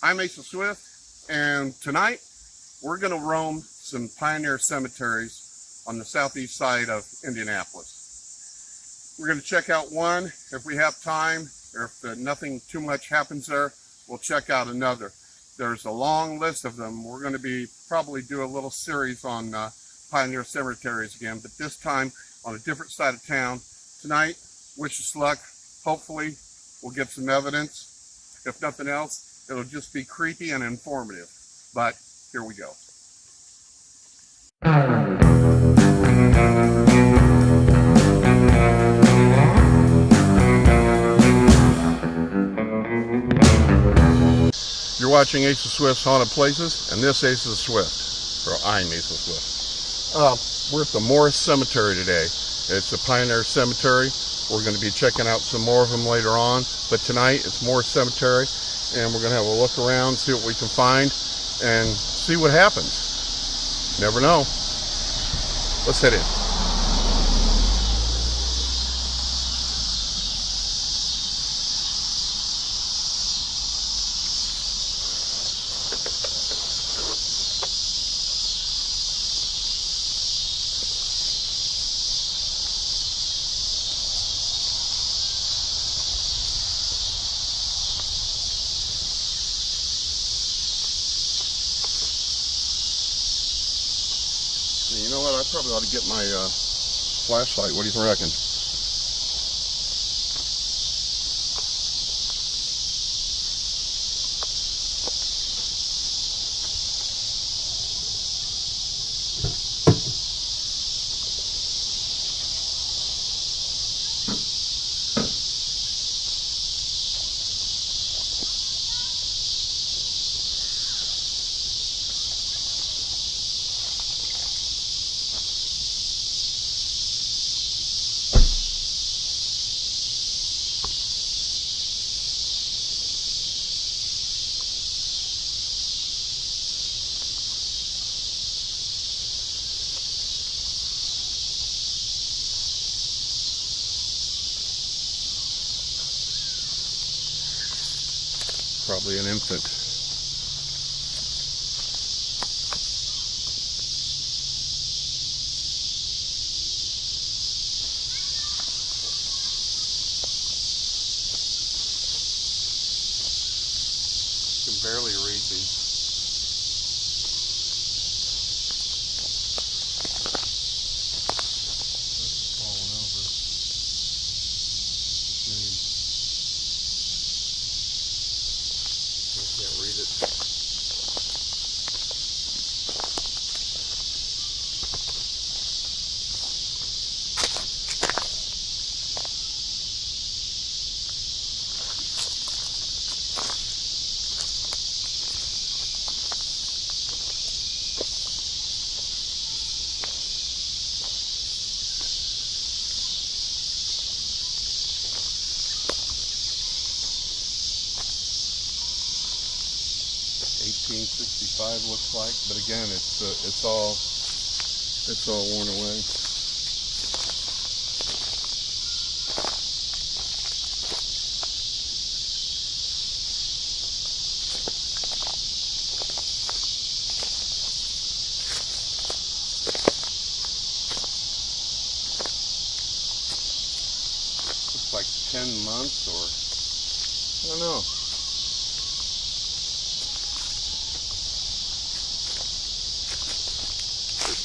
I'm Asa Swift, and tonight we're going to roam some pioneer cemeteries on the southeast side of Indianapolis. We're going to check out one if we have time, or if nothing too much happens there, we'll check out another. There's a long list of them. We're going to probably do a little series on pioneer cemeteries again, but this time on a different side of town. Tonight, wish us luck. Hopefully, we'll get some evidence. If nothing else, it'll just be creepy and informative. But here we go. You're watching Asa Swift's Haunted Places, and this Asa Swift, or I'm Asa Swift. We're at the Morris Cemetery today. It's a pioneer cemetery. We're going to be checking out some more of them later on, but tonight it's Morris Cemetery, and we're going to have a look around, see what we can find, and see what happens. Never know. Let's head in. You know what? I probably ought to get my flashlight. What do you reckon? Probably an infant. You can barely read these. That's falling over. Can't read it. $1865 looks like, but again, it's all worn away. Looks like 10 months, or I don't know.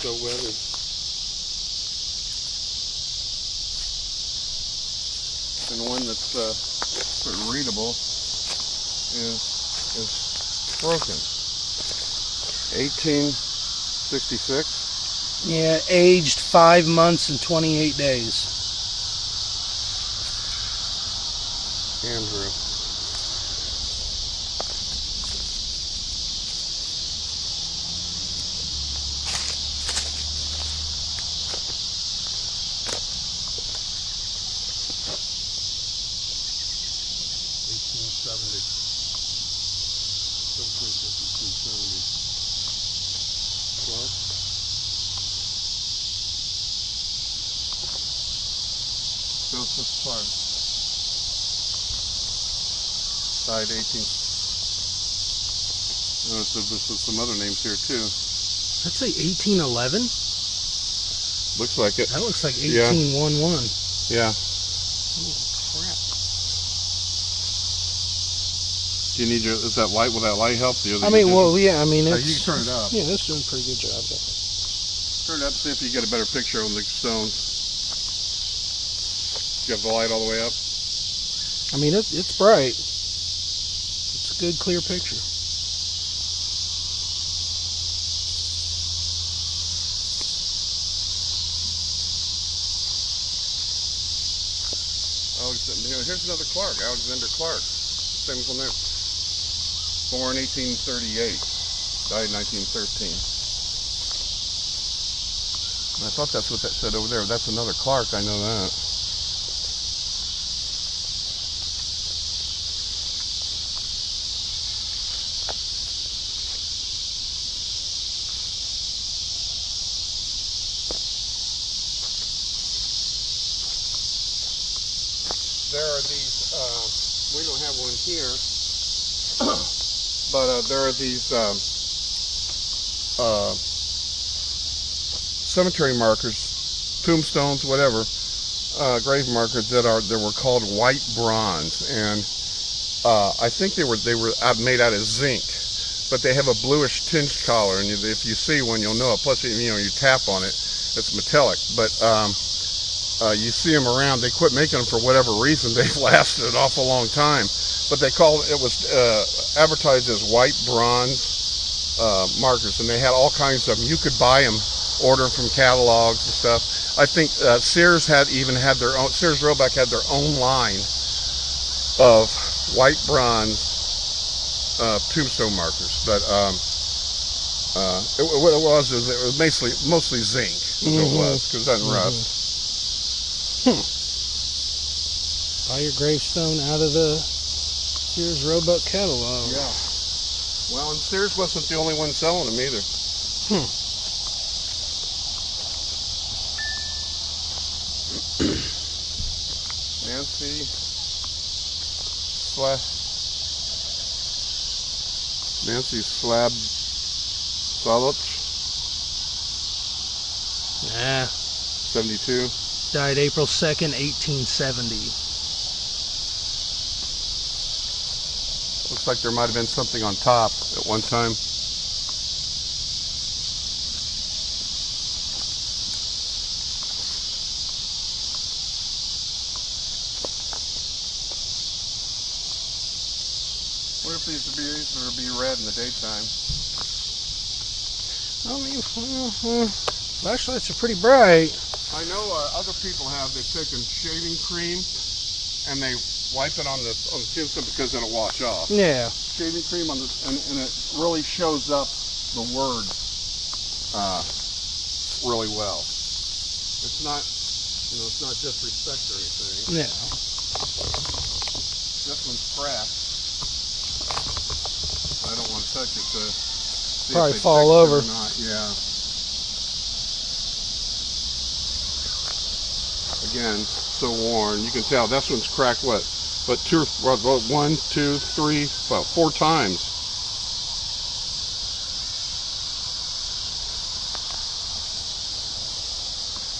So weathered. And the one that's sort of readable is broken. 1866. Yeah, aged 5 months and 28 days. Andrew. Joseph Clark died 18. There's some other names here too. Let's say 1811. Looks like it. That looks like Yeah. 1811. Yeah. Oh, crap. Do you need is that light? Will that light help you? I mean, well, yeah, I mean, it's... You can turn it up. Yeah, it's doing a pretty good job. Turn it up, see if you get a better picture on the stones. You have the light all the way up? I mean, it's bright. It's a good, clear picture. Here's another Clark, Alexander Clark. Same as on there. Born 1838, died 1913. I thought that's what that said over there. That's another Clark, I know that. There are these, we don't have one here, but there are these cemetery markers, tombstones, whatever, grave markers that were called white bronze, and I think they were made out of zinc, but they have a bluish tinged color, and if you see one, you'll know it. Plus, you tap on it, it's metallic, but you see them around. They quit making them for whatever reason. They've lasted an awful long time, but it was advertised as white bronze markers, and they had all kinds of them. You could buy them, order them from catalogs and stuff. I think Sears even had their own. Sears Roebuck had their own line of white bronze tombstone markers, but it was mostly zinc. It was because it doesn't rust. Buy your gravestone out of the Sears Roebuck catalog. Yeah. Well, and Sears wasn't the only one selling them either. Nancy Slab Soluch. Nah. 72. Died April 2nd, 1870. Looks like there might have been something on top at one time. What if these would be easier to be read in the daytime? I mean, flashlights are pretty bright. I know other people they've taken shaving cream and they wipe it on the tombstone because it'll wash off. Yeah. Shaving cream and it really shows up the word really well. It's not disrespect or anything. Yeah. This one's cracked. I don't want to touch it to see probably if they fall fixed it over. or not. Yeah. Again, so worn. You can tell this one's cracked. What? But 4 times.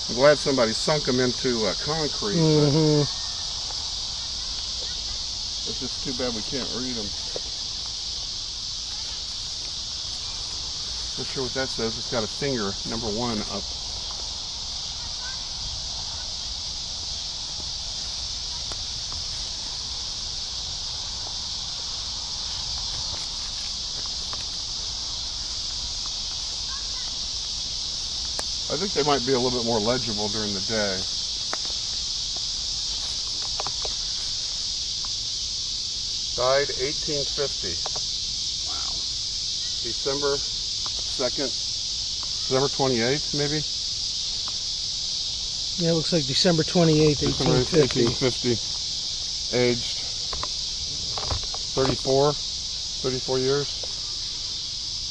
I'm glad somebody sunk them into concrete. But it's just too bad we can't read them. Not sure what that says. It's got a finger, number 1 up. I think they might be a little bit more legible during the day. Died 1850. Wow. December 2nd, December 28th, maybe? Yeah, it looks like December 28th, 1850. 1850. Aged 34 years.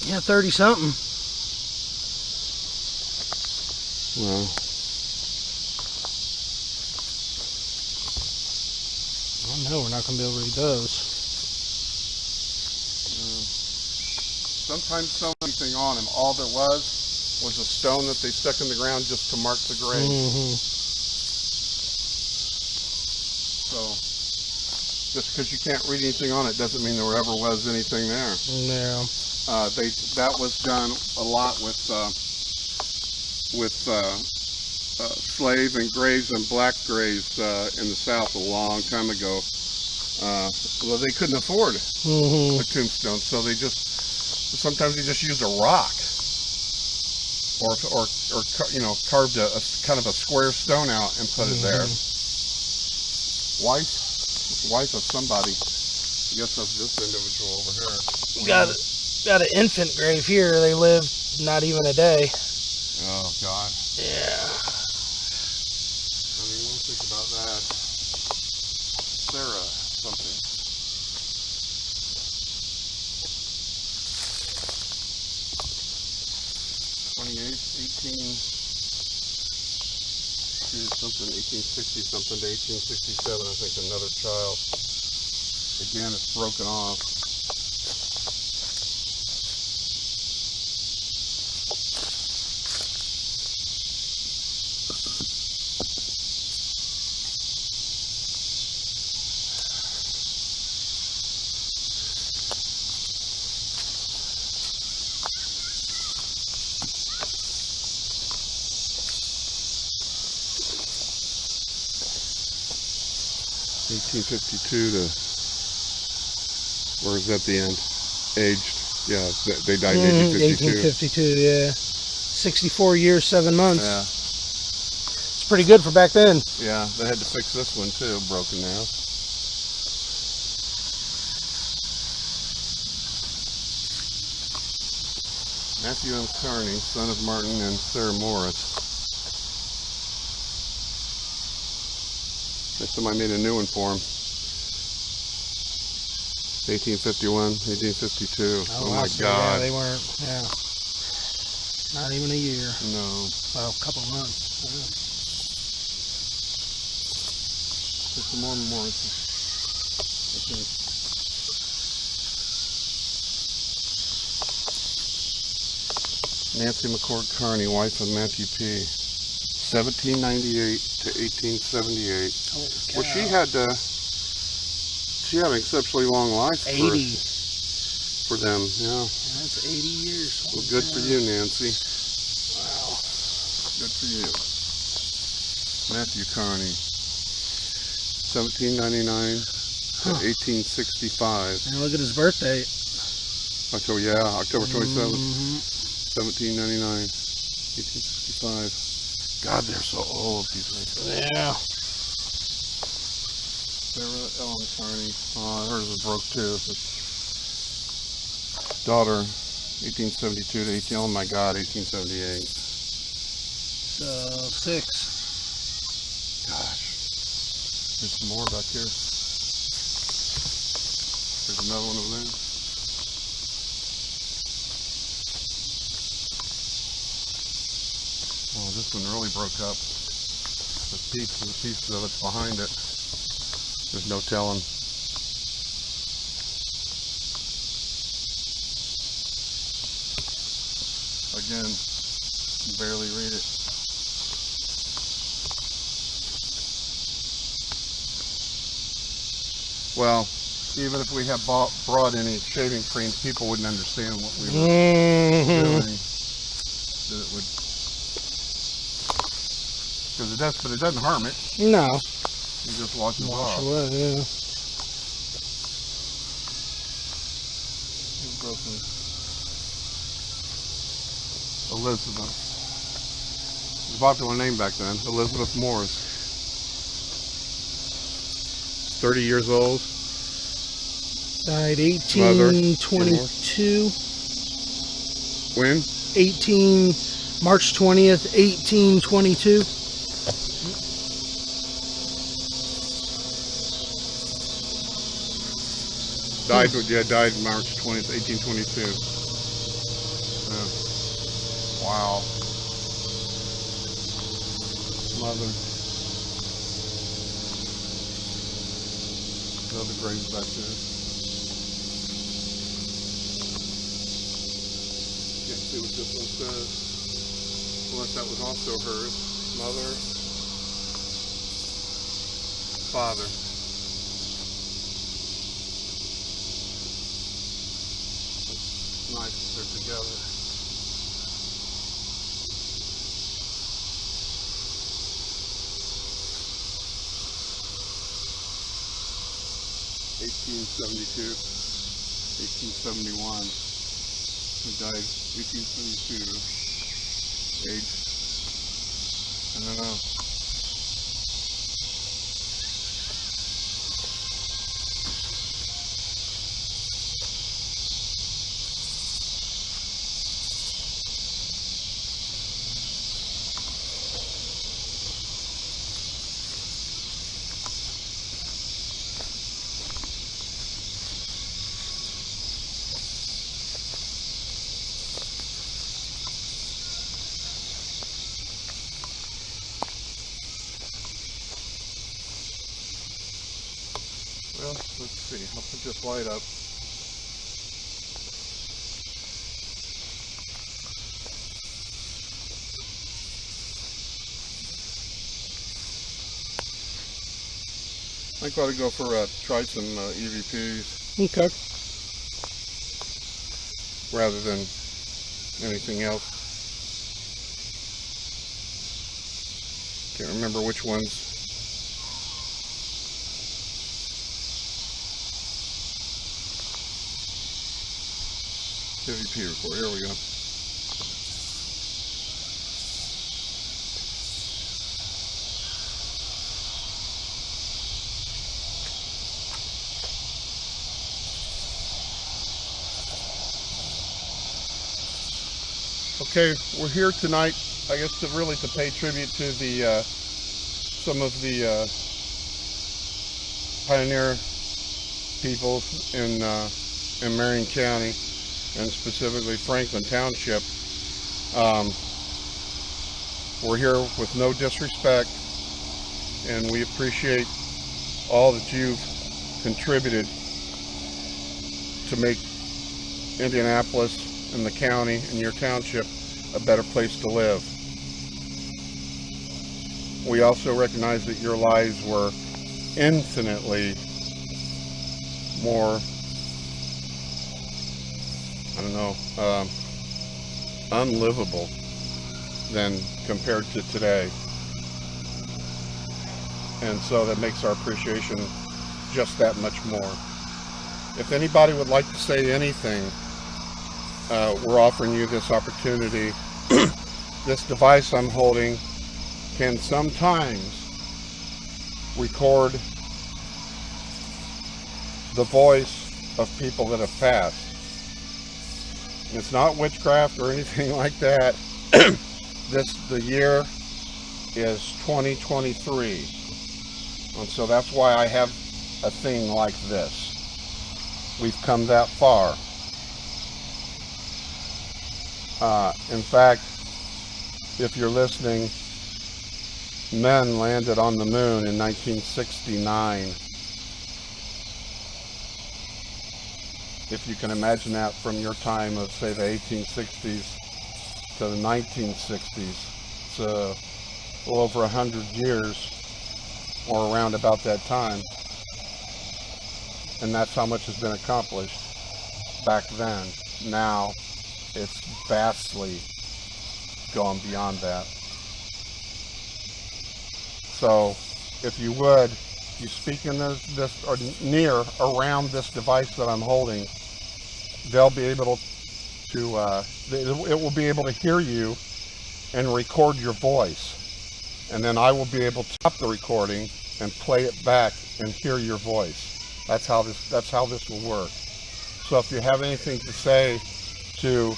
Yeah, 30-something. Well, I know we're not going to be able to read those. sometimes sew anything on them. All there was a stone that they stuck in the ground just to mark the grave. So just because you can't read anything on it doesn't mean there ever was anything there. No. That was done a lot with slave and graves and black graves in the South a long time ago. Well, they couldn't afford a tombstone, so sometimes they just used a rock, or carved a kind of a square stone out and put it there. Wife of somebody. I guess that's this individual over here. Got an infant grave here. They lived not even a day. Oh God. Yeah. I mean, we'll think about that. Sarah something. Something, 1860 something to 1867, I think, another child. Again, it's broken off. (1852) to, or is that the end? Aged, yeah, they died in 1852. 1852, yeah. 64 years, 7 months. Yeah. It's pretty good for back then. Yeah, they had to fix this one too, broken now. Matthew M. Carney, son of Martin and Sarah Morris. Somebody made a new one for him. 1851, 1852. Oh my God. Yeah, they weren't, not even a year. No. Well, a couple months. Yeah. There's some more memorials. Okay. Nancy McCord Carney, wife of Matthew P. 1798 to 1878. Well, she had an exceptionally long life. 80. For them, yeah. That's 80 years. Well, good for you, Nancy. Wow. Good for you. Matthew Carney, 1799 to 1865. And look at his birthday. October 27th, 1799, 1865. God, they're so old, these ladies. Yeah. Sarah Ellen Carney. Hers was broke too. Daughter, 1872 to 18. Oh my God, 1878. So 6. Gosh. There's some more back here. There's another one over there. Oh, this one really broke up. The pieces of it's behind it. There's no telling. Again, you barely read it. Well, even if we had brought any shaving cream, people wouldn't understand what we were doing. That it would. But it doesn't harm it. No. You just wash it off. Away, yeah. Elizabeth. It was a popular name back then. Elizabeth Morris. 30 years old. Died 1822. When? March 20th, 1822. Died March 20th, 1822. Wow. Mother. Another graves back there. see what this one says. Unless that was also hers. Mother, father. It's nice that they're together. (1872), 1871. He died 1872. Age, I don't know. Well, let's see. I'll put this light up. I think I ought to go for try some EVPs Okay. rather than anything else. Can't remember which ones. EVP record. Here we go. Okay, we're here tonight, I guess, to pay tribute to the some of the pioneer people in Marion County, and specifically Franklin Township. We're here with no disrespect, and we appreciate all that you've contributed to make Indianapolis and the county and your township a better place to live. We also recognize that your lives were infinitely more, I don't know, unlivable than compared to today. And so that makes our appreciation just that much more. If anybody would like to say anything, we're offering you this opportunity. This device I'm holding can sometimes record the voice of people that have passed. It's not witchcraft or anything like that. The year is 2023, and so that's why I have a thing like this. We've come that far. In fact, if you're listening, men landed on the moon in 1969. If you can imagine that from your time of, say, the 1860s to the 1960s, it's a little over 100 years, or around about that time. And that's how much has been accomplished back then. Now, it's vastly gone beyond that. So, if you would, you speak in this or near around this device that I'm holding, they'll be able to, it will be able to hear you and record your voice. And then I will be able to stop the recording and play it back and hear your voice. That's how this will work. So if you have anything to say to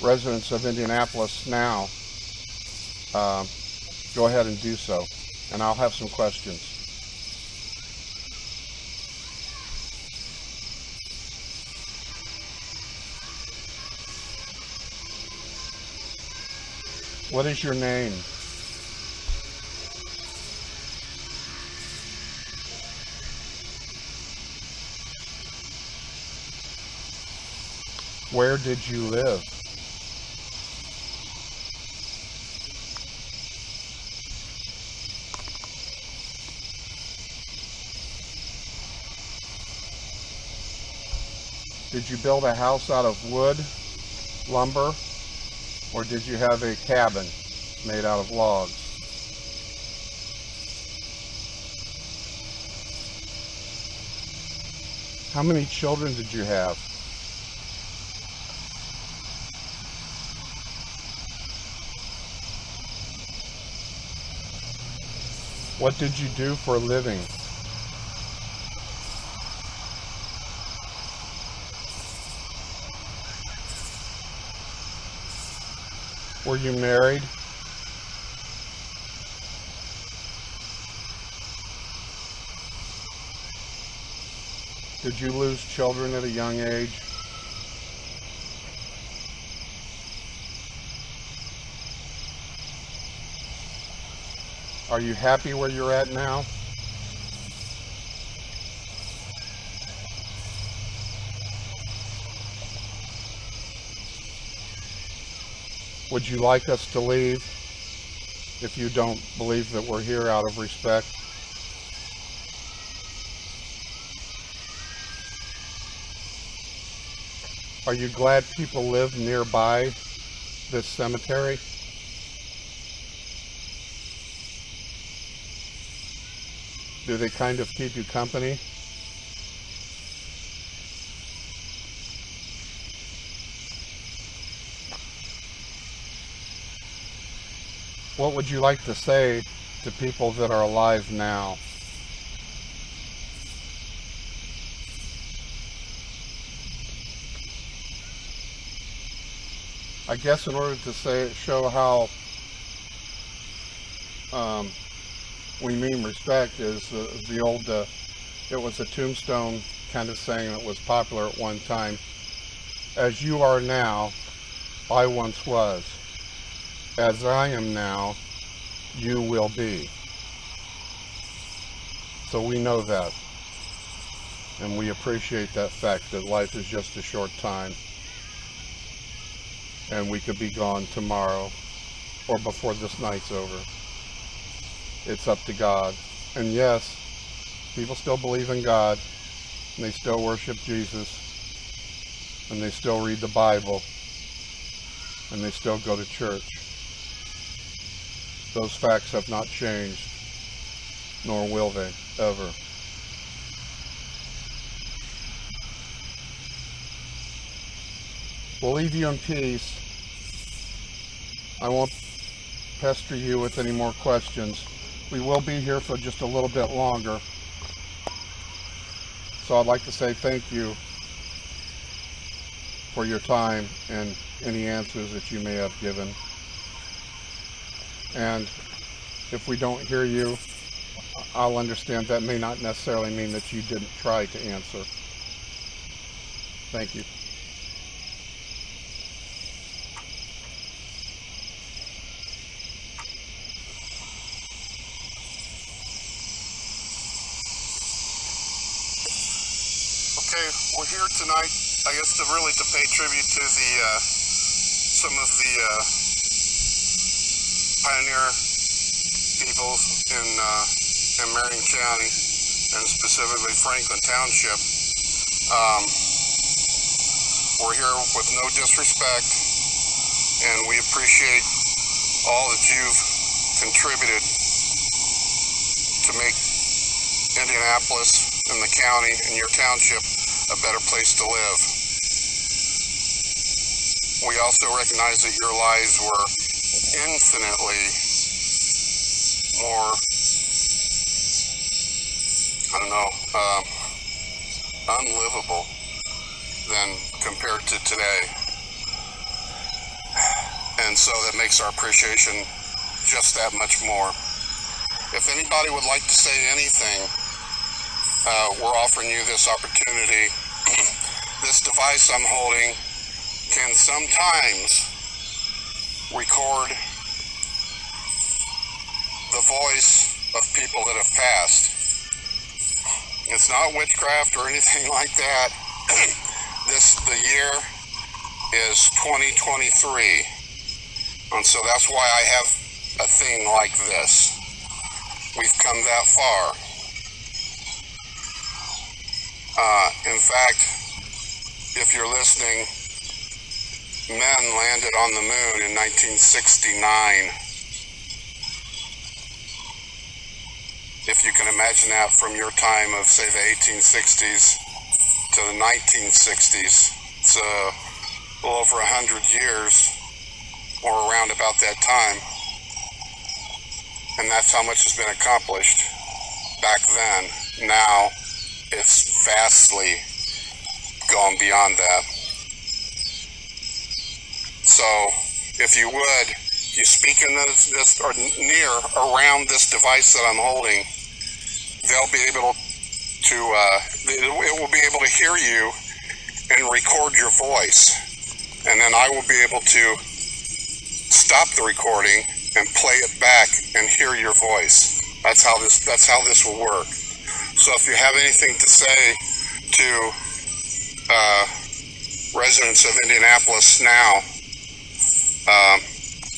residents of Indianapolis now, go ahead and do so, and I'll have some questions. What is your name? Where did you live? Did you build a house out of wood, lumber, or did you have a cabin made out of logs? How many children did you have? What did you do for a living? Were you married? Did you lose children at a young age? Are you happy where you're at now? Would you like us to leave if you don't believe that we're here out of respect? Are you glad people live nearby this cemetery? Do they kind of keep you company? What would you like to say to people that are alive now? I guess in order to show how we mean respect is the old, it was a tombstone kind of saying that was popular at one time. As you are now, I once was. As I am now, you will be. So we know that. And we appreciate that fact that life is just a short time. And we could be gone tomorrow or before this night's over. It's up to God. And yes, people still believe in God, and they still worship Jesus, and they still read the Bible, and they still go to church. Those facts have not changed, nor will they, ever. We'll leave you in peace. I won't pester you with any more questions. We will be here for just a little bit longer. So I'd like to say thank you for your time and any answers that you may have given. And if we don't hear you, I'll understand that may not necessarily mean that you didn't try to answer. Thank you. Okay, we're here tonight, I guess, to pay tribute to some of the pioneer people in Marion County, and specifically Franklin Township. We're here with no disrespect, and we appreciate all that you've contributed to make Indianapolis and the county and your township a better place to live. We also recognize that your lives were infinitely more, unlivable than compared to today. And so that makes our appreciation just that much more. If anybody would like to say anything, we're offering you this opportunity. This device I'm holding can sometimes record the voice of people that have passed. It's not witchcraft or anything like that. The year is 2023. And so that's why I have a thing like this. We've come that far. In fact, if you're listening, men landed on the moon in 1969. If you can imagine that from your time of, say, the 1860s to the 1960s, it's a little over 100 years, or around about that time. And that's how much has been accomplished back then. Now, it's vastly gone beyond that. So, if you would, you speak in this or around this device that I'm holding, they'll be able to, it will be able to hear you and record your voice. And then I will be able to stop the recording and play it back and hear your voice. That's how this will work. So if you have anything to say to residents of Indianapolis now,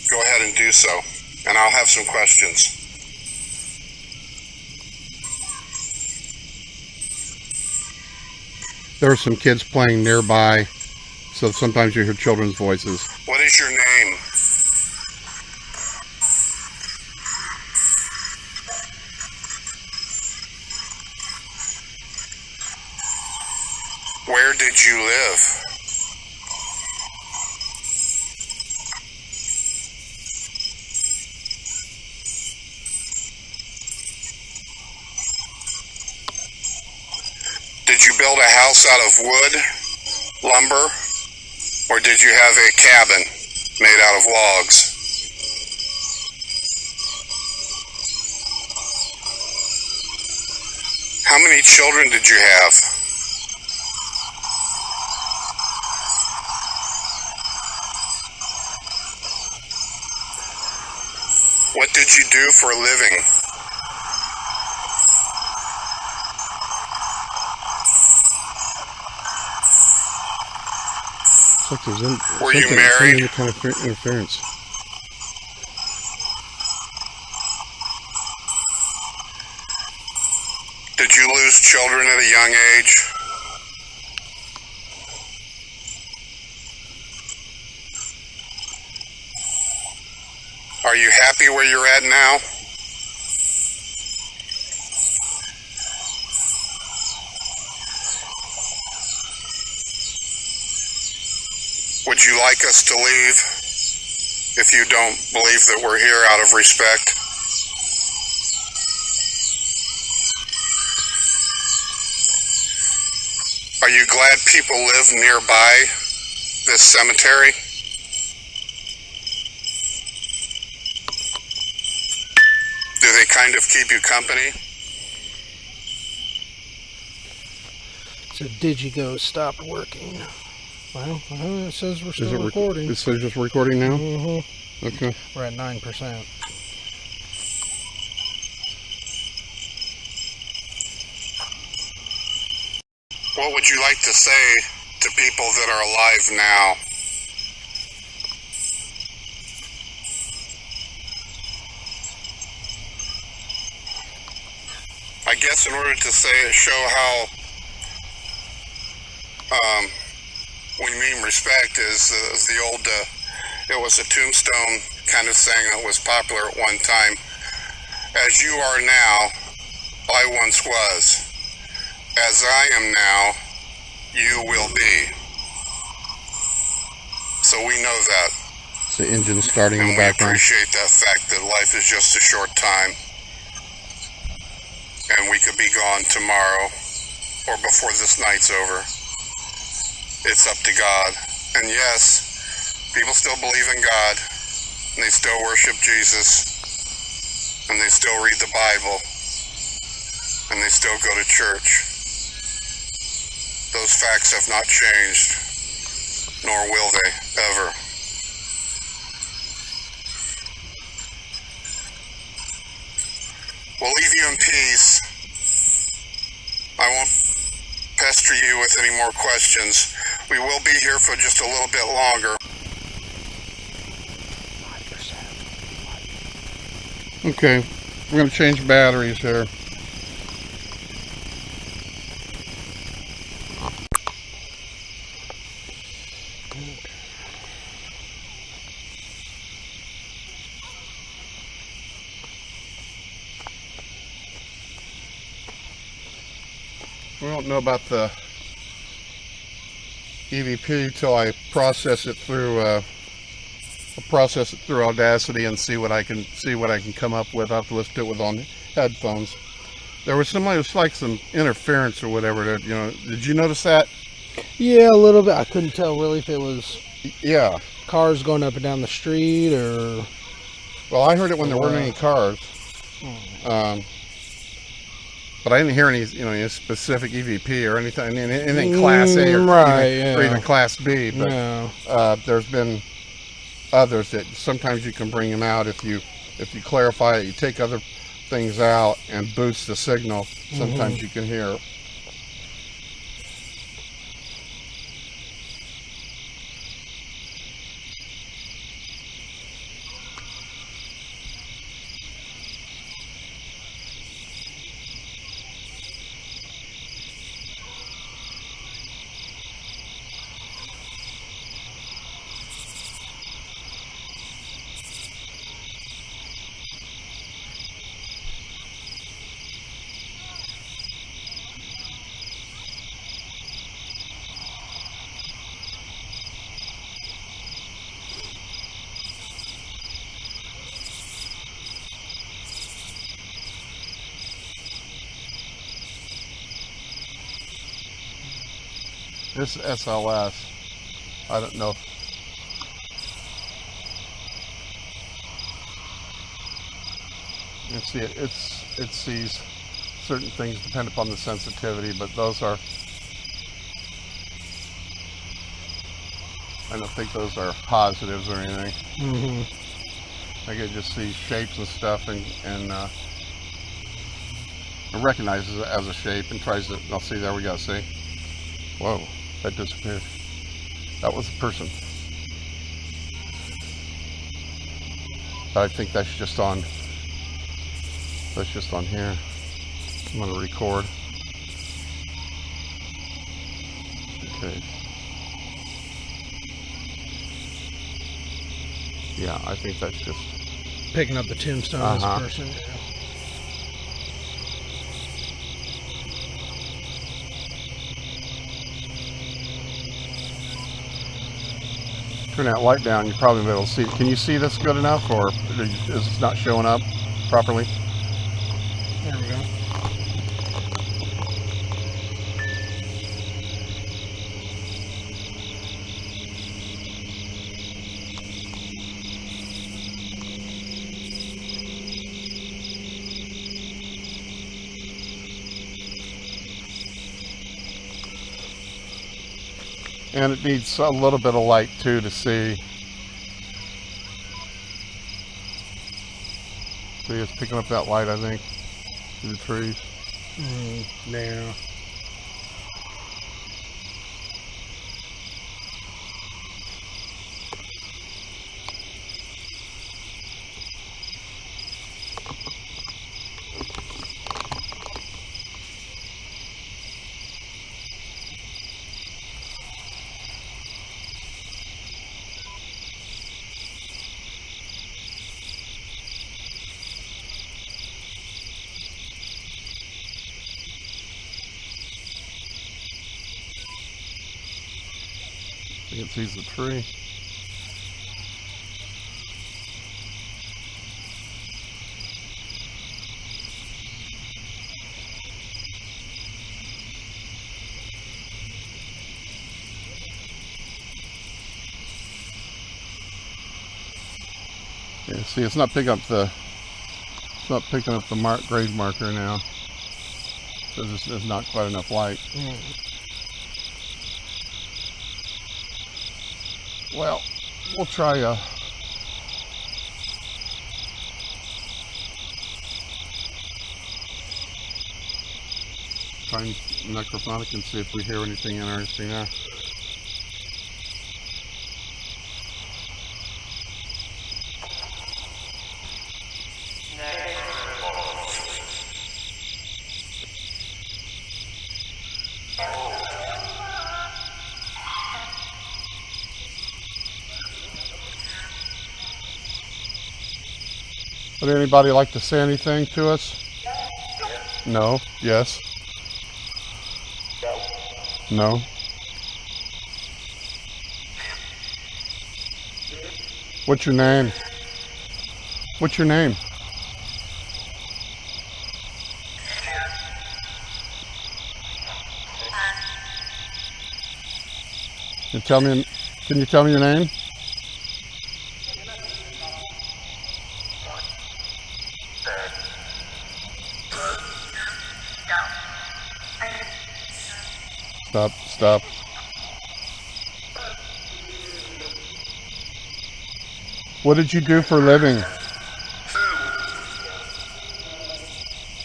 go ahead and do so, and I'll have some questions. There are some kids playing nearby, so sometimes you hear children's voices. What is your name? Where did you live? Did you build a house out of wood, lumber, or did you have a cabin made out of logs? How many children did you have? What did you do for a living? Looks like there's Were you married? Any kind of interference. Did you lose children at a young age? Are you happy where you're at now? Would you like us to leave if you don't believe that we're here out of respect? Are you glad people live nearby this cemetery? Do they kind of keep you company? So Digigo stopped working. Well, it says we're still recording. It says just recording now? Mm-hmm. Okay. We're at 9%. What would you like to say to people that are alive now? I guess in order to say it, show how we mean respect is the old, it was a tombstone kind of saying that was popular at one time. As you are now, I once was. As I am now, you will be. So we know that. It's the engine starting in the background. And we appreciate that fact that life is just a short time. And we could be gone tomorrow or before this night's over. It's up to God. And yes, people still believe in God, and they still worship Jesus, and they still read the Bible, and they still go to church. Those facts have not changed, nor will they ever. We'll leave you in peace. I won't pester you with any more questions. We will be here for just a little bit longer. Okay, we're going to change batteries here. We don't know about the EVP till I process it through Audacity and see what I can come up with. I have to listen to it with on headphones. There was like some interference or whatever. Did you notice that? Yeah, a little bit. I couldn't tell really if it was cars going up and down the street or. Well, I heard it when there weren't any cars. But I didn't hear any specific EVP or anything Class A or even Class B. But there's been others that sometimes you can bring them out if you clarify it. You take other things out and boost the signal. Sometimes you can hear. This is SLS. I don't know. It sees certain things depend upon the sensitivity, but those are. I don't think those are positives or anything. I could just see shapes and stuff and it recognizes it as a shape and tries to. I'll see. There we go. See. Whoa. That disappeared. That was a person. I think that's just on here. I'm going to record. Okay. Yeah, I think that's just picking up the tombstone as a person. Turn that light down, you'll probably be able to see. Can you see this good enough, or is this not showing up properly? There we go. And it needs a little bit of light too to see. See, it's picking up that light, I think, through the trees. Yeah. I think it sees the tree. Yeah, see, it's not picking up the grade marker now. So there's not quite enough light. Well, we'll try microphonic and see if we hear anything interesting there. Would anybody like to say anything to us? No? Yes? No? What's your name? What's your name? Can you tell me your name? Stop. What did you do for a living?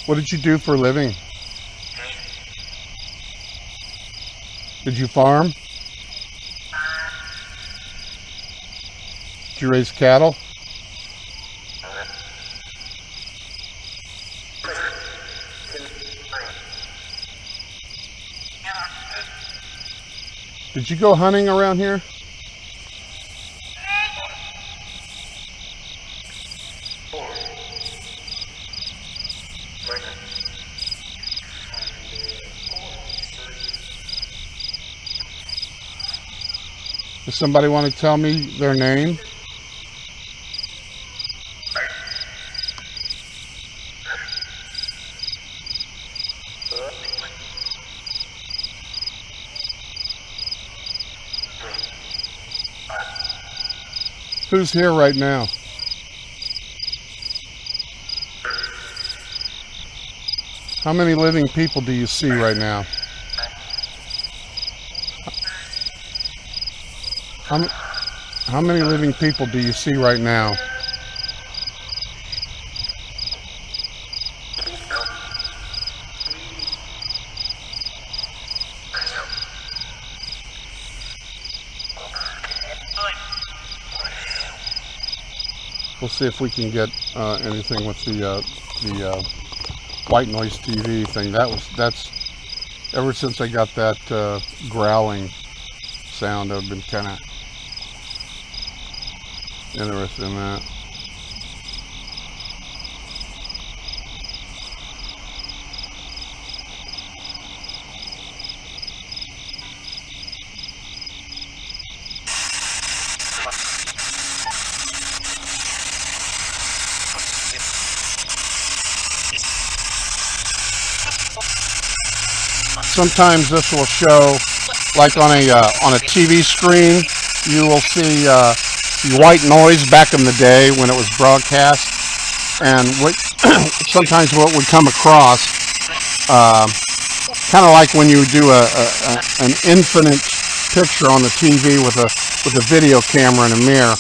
What did you do for a living? Did you farm? Did you raise cattle? Did you go hunting around here? Does somebody want to tell me their name? Who's here right now? How many living people do you see right now? How many living people do you see right now? We'll see if we can get anything with the white noise TV thing. That's ever since I got that growling sound, I've been kind of interested in that. Sometimes this will show, like on a TV screen, you will see white noise back in the day when it was broadcast, and sometimes what would come across, kind of like when you do an infinite picture on the TV with a video camera and a mirror,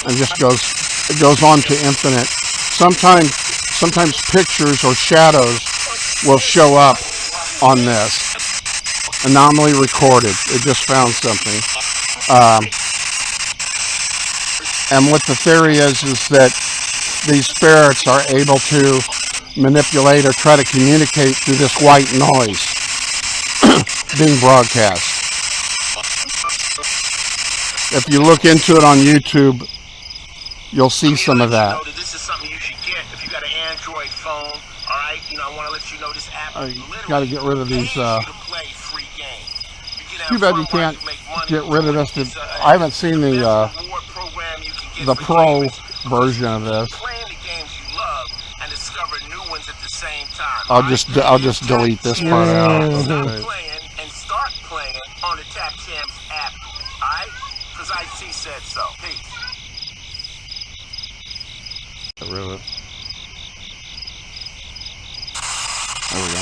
and it goes on to infinite. Sometimes pictures or shadows will show up on this. Anomaly recorded. It just found something. And what the theory is that these spirits are able to manipulate or try to communicate through this white noise being broadcast. If you look into it on YouTube, you'll see some of that. This is something you should get if you got an Android phone. All right, I want to let you know this app. You got to get rid of these. Too bad you can't get rid of this. I haven't seen the pro version of this. I'll just delete this part out. And start playing on the Tap Champs app. All right, because IT said so. Peace. Get rid of it. There we go.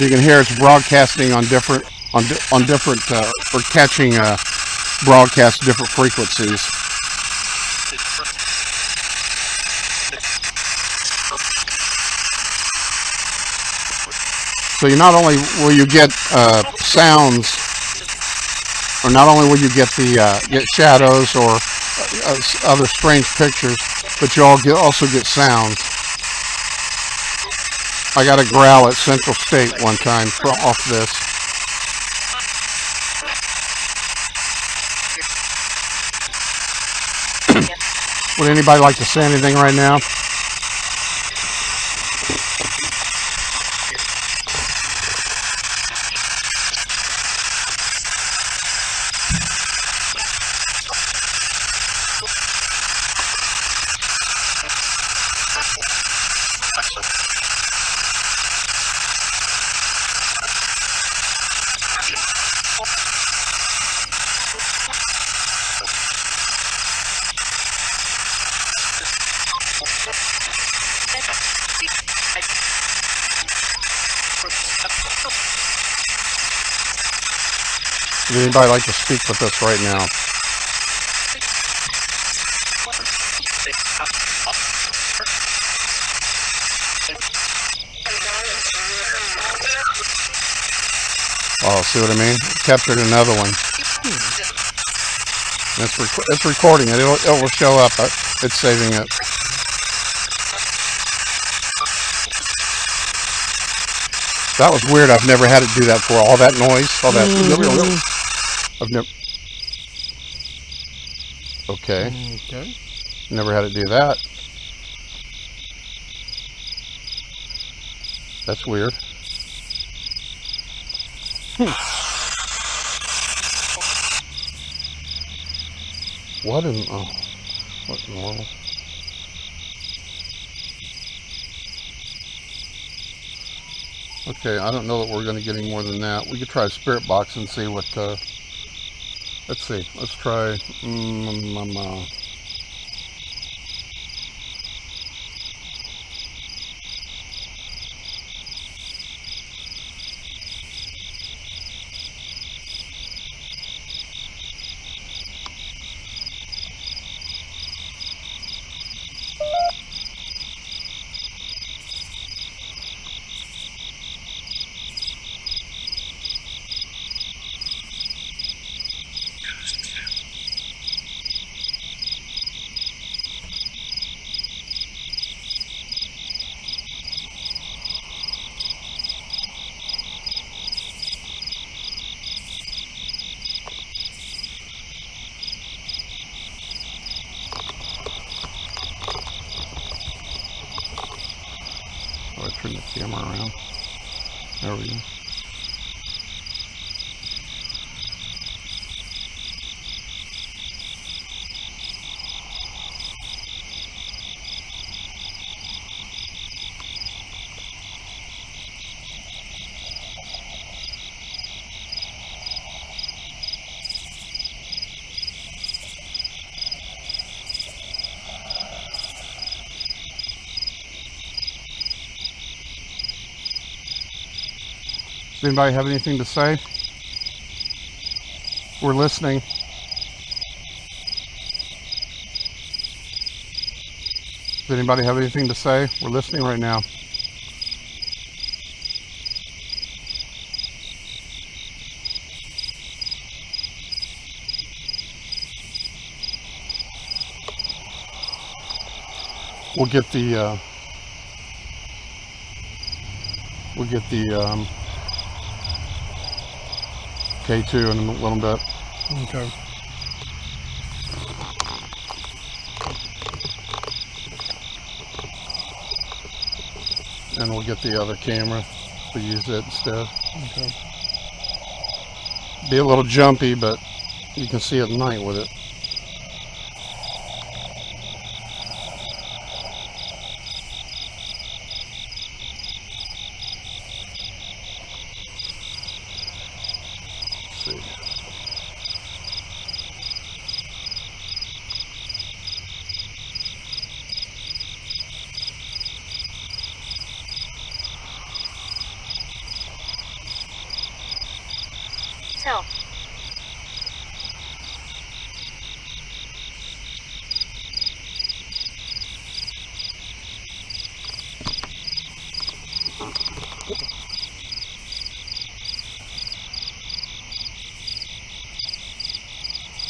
You can hear it's broadcasting on different or catching broadcast different frequencies. So not only will you get sounds, or not only will you get get shadows or other strange pictures, but you also get sounds. I got a growl at Central State one time off this. Would anybody like to say anything right now? Would anybody like to speak with us right now? Oh, see what I mean? Captured another one. It's recording it. It will show up. It's saving it. That was weird. I've never had it do that before. All that noise, all that. I've never. Okay. Never had it do that. That's weird. What in what in the world? Okay, I don't know that we're going to get any more than that. We could try a spirit box and see what. Let's see. Let's try. Turn the camera around. There we go. Does anybody have anything to say? We're listening. Does anybody have anything to say? We're listening right now. We'll get the K2 in a little bit. Okay. And we'll get the other camera to use it instead. Okay. Be a little jumpy, but you can see at night with it. Tell.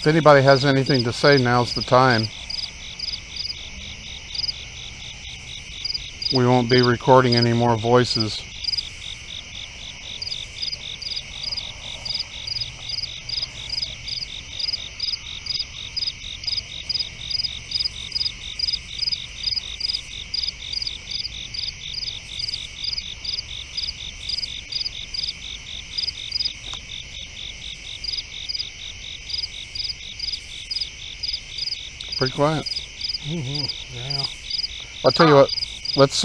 If anybody has anything to say, now's the time. We won't be recording any more voices. Pretty quiet. Yeah. I'll tell you what. Let's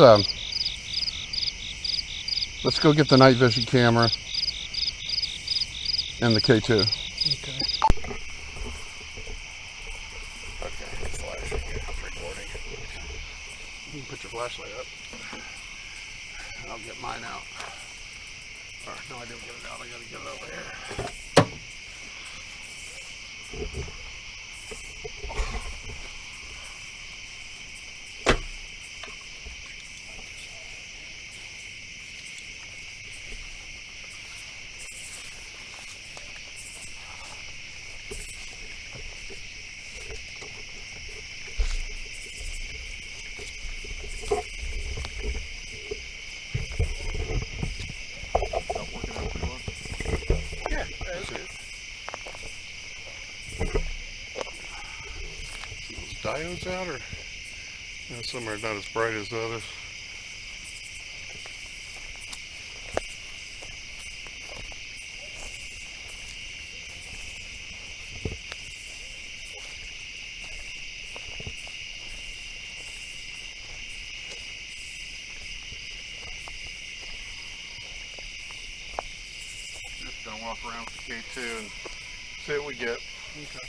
go get the night vision camera and the K2. Okay. Okay, it's flashing. It's recording. You can put your flashlight up. I'll get mine out. Or, no, I didn't get it out. I gotta get it over here. Yeah, that's it. Those diodes out, or some are not as bright as the others. Just gonna walk around with the K2 and see what we get. Okay.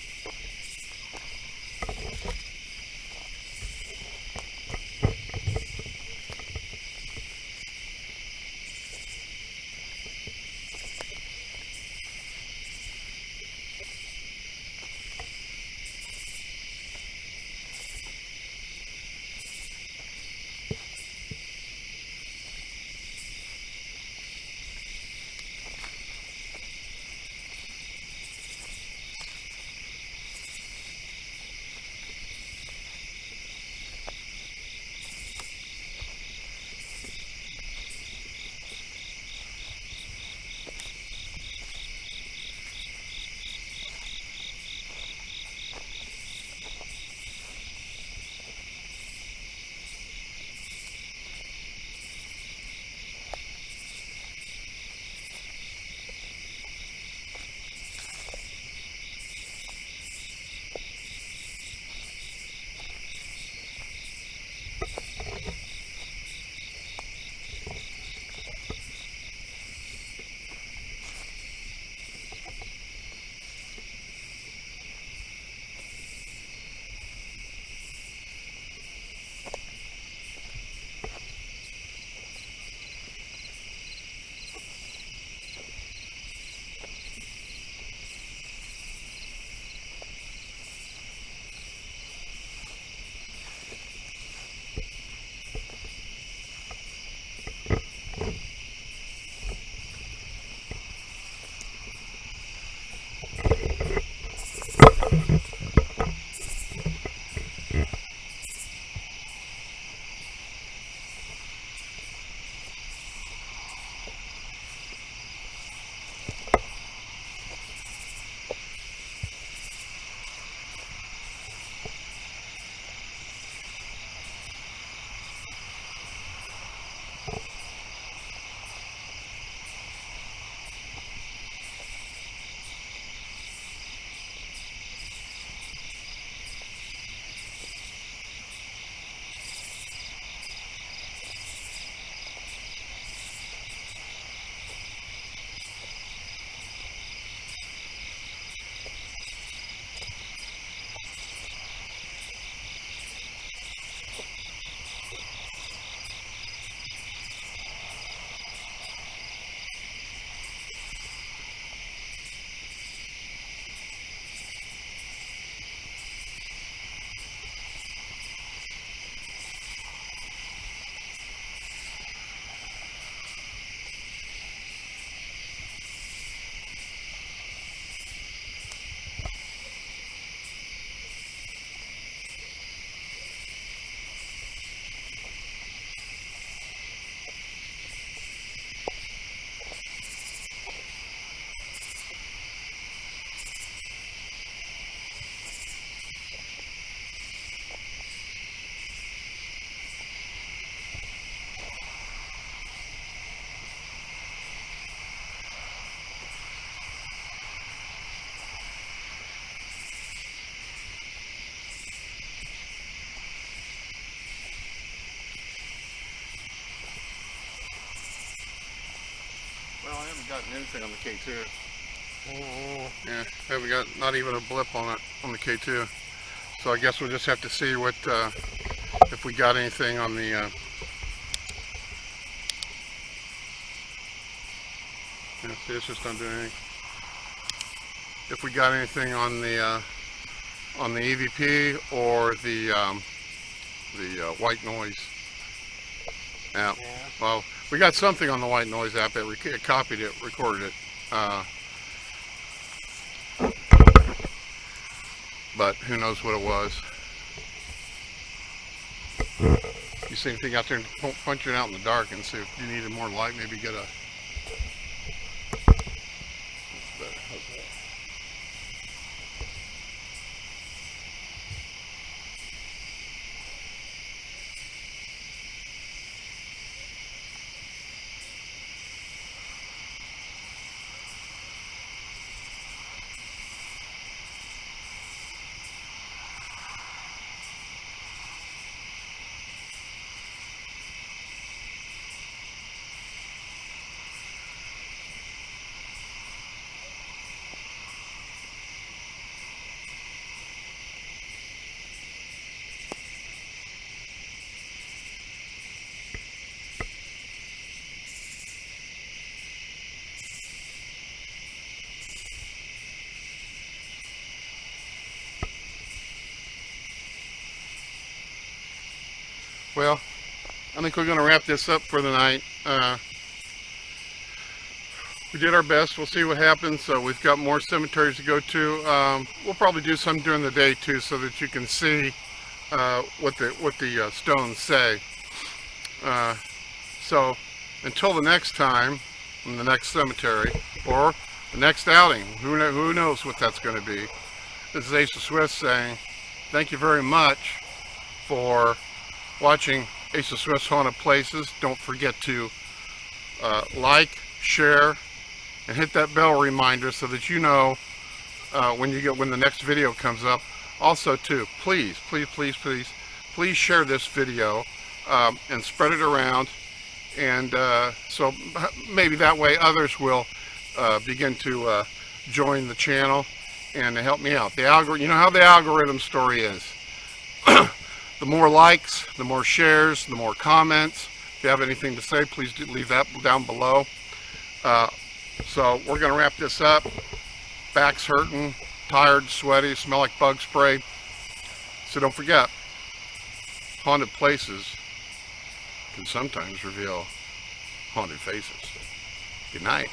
haven't gotten anything on the K2. Oh. Yeah, haven't got not even a blip on it on the K2. So I guess we'll just have to see what if we got anything on the. Yeah, see, it's just not doing anything. If we got anything on the EVP or the white noise app. Yeah. Well, we got something on the white noise app. It copied it, recorded it. But who knows what it was. You see anything out there, punch it out in the dark and see if you needed more light, maybe get a... Well, I think we're going to wrap this up for the night. We did our best. We'll see what happens. So we've got more cemeteries to go to. We'll probably do some during the day too, so that you can see what the stones say. So until the next time, in the next cemetery or the next outing, who knows what that's going to be. This is Ace of Swiss saying thank you very much for watching Ace of Swiss Haunted Places. Don't forget to like, share, and hit that bell reminder so that you know when the next video comes up. Also too, please share this video and spread it around, and so maybe that way others will begin to join the channel and to help me out. The algorithm, you know how the algorithm story is. The more likes, the more shares, the more comments. If you have anything to say, please do leave that down below. So we're going to wrap this up. Back's hurting, tired, sweaty, smell like bug spray. So don't forget, haunted places can sometimes reveal haunted faces. Good night.